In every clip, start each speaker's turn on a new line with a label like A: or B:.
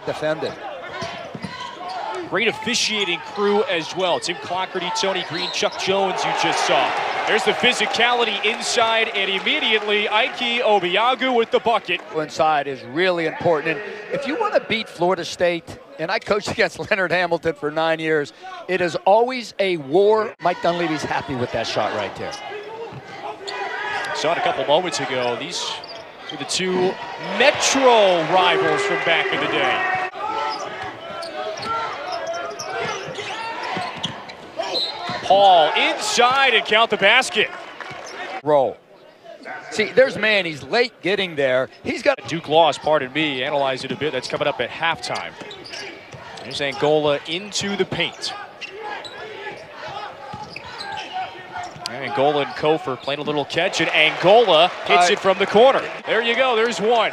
A: Defended.
B: Great officiating crew as well. Tim Clockerty, Tony Green, Chuck Jones you just saw. There's the physicality inside, and immediately Ike Obiagu with the bucket.
A: Inside is really important. And if you want to beat Florida State, and I coached against Leonard Hamilton for 9 years, it is always a war. Mike Dunleavy's happy with that shot right there.
B: Saw it a couple moments ago. These are the two Metro rivals from back in the day. Paul inside and count the basket.
A: Roll. See, there's man, he's late getting there. He's got
B: Duke lost, pardon me, analyze it a bit. That's coming up at halftime. There's Angola into the paint. Angola and Kofor playing a little catch, and Angola hits it from the corner. There you go, there's one.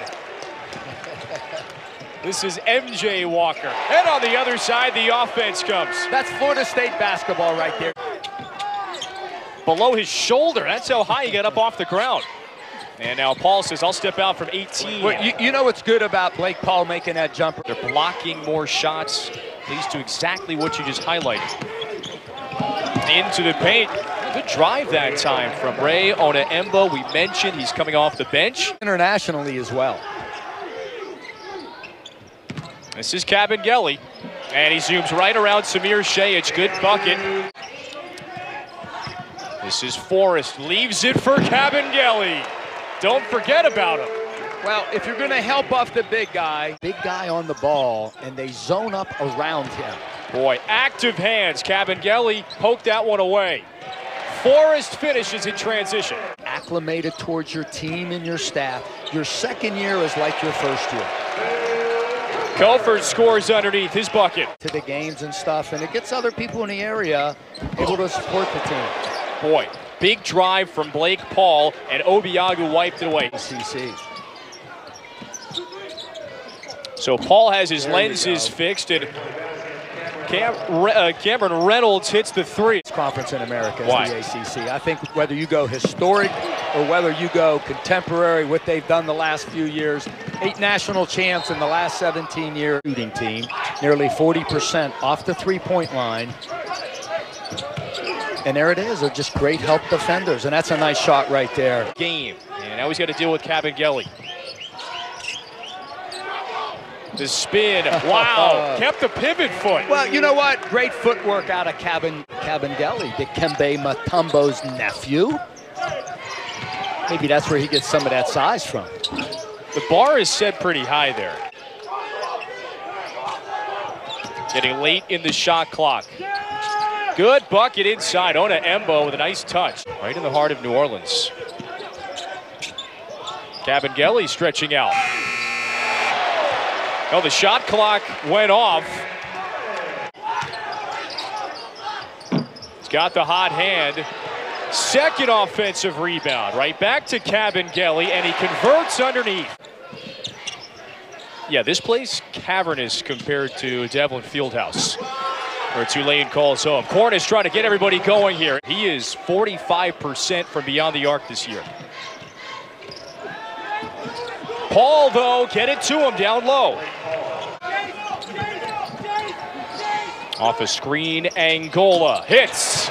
B: This is MJ Walker. And on the other side, the offense comes.
A: That's Florida State basketball right there.
B: Below his shoulder, that's how high he got up off the ground. And now Paul says, I'll step out from 18.
A: Well, you know what's good about Blake Paul making that jumper?
B: They're blocking more shots, leads to exactly what you just highlighted. Into the paint. Good drive that time from Ray Onaemba. We mentioned he's coming off the bench.
A: Internationally as well.
B: This is Kabengele, and he zooms right around Samir Shaic. Good bucket. This is Forrest, leaves it for Kabengele. Don't forget about him.
A: Well, if you're going to help off the big guy on the ball, and they zone up around him.
B: Boy, active hands. Kabengele poked that one away. Forrest finishes in transition.
A: Acclimated towards your team and your staff. Your second year is like your first year.
B: Kofor scores underneath his bucket.
A: To the games and stuff, and it gets other people in the area able to support the team.
B: Boy, big drive from Blake Paul, and Obiagu wiped it away.
A: ACC.
B: So Paul has his lenses fixed, and Cameron Reynolds hits the three.
A: Conference in America is
B: Why?
A: the ACC. I think whether you go historic or whether you go contemporary, what they've done the last few years, 8 national champs in the last 17 years. Shooting team, nearly 40% off the three-point line. And there it is. They're just great help defenders, and that's a nice shot right there.
B: Game, and now he's got to deal with Kabengele. The spin, wow, kept the pivot foot.
A: Well, you know what? Great footwork out of Kabengele, Dikembe Mutombo's nephew. Maybe that's where he gets some of that size from.
B: The bar is set pretty high there. Getting late in the shot clock. Good bucket inside. Onaemba with a nice touch. Right in the heart of New Orleans. Kabengele stretching out. Oh, the shot clock went off. He's got the hot hand. Second offensive rebound. Right back to Kabengele, and he converts underneath. Yeah, this place cavernous compared to Devlin Fieldhouse, where Tulane calls home. Cornish trying to get everybody going here. He is 45% from beyond the arc this year. Paul, though, get it to him down low. Off a screen, Angola hits.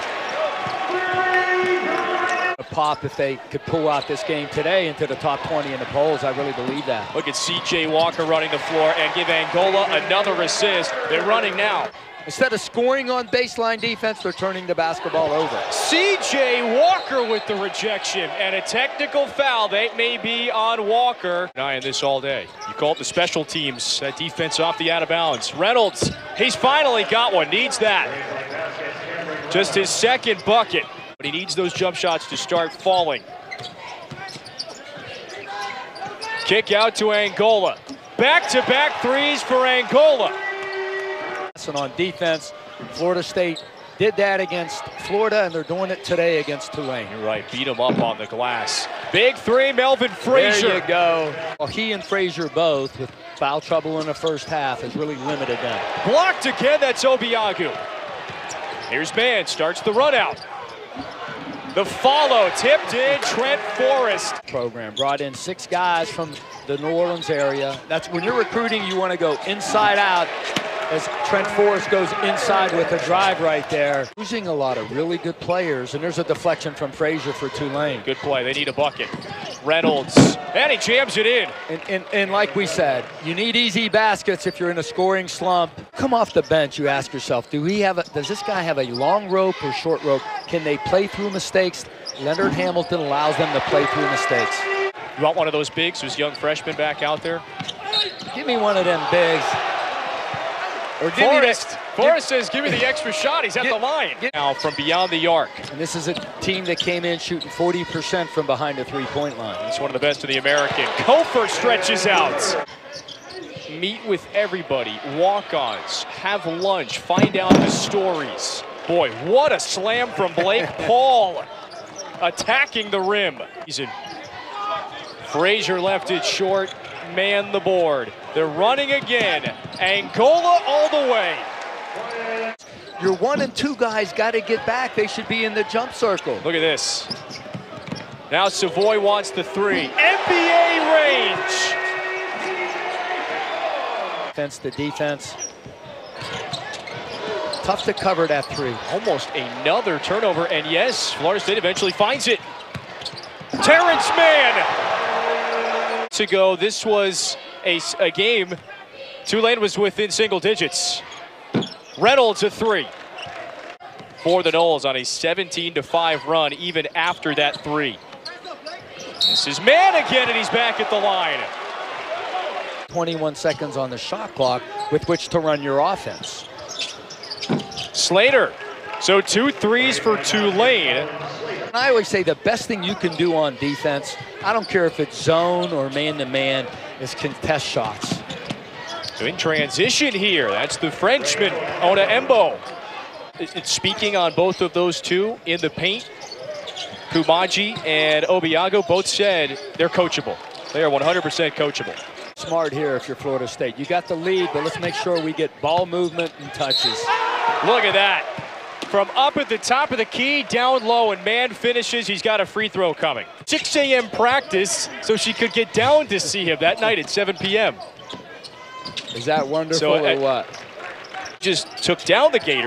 A: A pop if they could pull out this game today into the top 20 in the polls. I really believe that.
B: Look at C.J. Walker running the floor and give Angola another assist. They're running now.
A: Instead of scoring on baseline defense, they're turning the basketball over.
B: C.J. Walker with the rejection, and a technical foul that may be on Walker. Eyeing this all day. You call it the special teams. That defense off the out of bounds. Reynolds, he's finally got one. Needs that. Just his second bucket, but he needs those jump shots to start falling. Kick out to Angola. Back-to-back threes for Angola.
A: And on defense, Florida State did that against Florida, and they're doing it today against Tulane.
B: You're right, beat him up on the glass. Big three, Melvin Frazier.
A: There you go. Well, he and Frazier both, with foul trouble in the first half, has really limited them.
B: Blocked again, that's Obiagu. Here's Mann, starts the run out. The follow, tipped in, Trent Forrest.
A: Program brought in 6 guys from the New Orleans area. That's when you're recruiting, you want to go inside out, as Trent Forrest goes inside with a drive right there. Losing a lot of really good players, and there's a deflection from Frazier for Tulane.
B: Good play, they need a bucket. Reynolds, and he jams it in.
A: And like we said, you need easy baskets if you're in a scoring slump. Come off the bench, you ask yourself, does this guy have a long rope or short rope? Can they play through mistakes? Leonard Hamilton allows them to play through mistakes.
B: You want one of those bigs, who's young freshman back out there?
A: Give me one of them bigs. Or
B: Forrest says, give me the extra shot. He's at the line. Now from beyond the arc.
A: And this is a team that came in shooting 40% from behind the three-point line.
B: He's one of the best in the American. Kofor stretches out. Meet with everybody, walk-ons, have lunch, find out the stories. Boy, what a slam from Blake Paul. Attacking the rim. Frazier left it short, man the board. They're running again. Angola all the way.
A: Your 1 and 2 guys got to get back. They should be in the jump circle.
B: Look at this. Now Savoy wants the 3. NBA range.
A: Defense to defense. Tough to cover that 3.
B: Almost another turnover, and yes, Florida State eventually finds it. Terrence Mann. To go, this was a game. Tulane was within single digits. Reynolds a 3 for the Noles on a 17-5 run, even after that 3. This is Mann again, and he's back at the line.
A: 21 seconds on the shot clock with which to run your offense.
B: Slater. So 2 threes for Tulane.
A: I always say the best thing you can do on defense, I don't care if it's zone or man-to-man, is contest shots.
B: So in transition here, that's the Frenchman, Ona Embo. Speaking on both of those two in the paint, Kumaji and Obiago both said they're coachable. They are 100% coachable.
A: Smart here if you're Florida State. You got the lead, but let's make sure we get ball movement and touches.
B: Look at that. From up at the top of the key, down low, and Mann finishes. He's got a free throw coming. 6 a.m. practice, so she could get down to see him that night at 7 p.m.
A: Is that wonderful or what?
B: Just took down the Gators.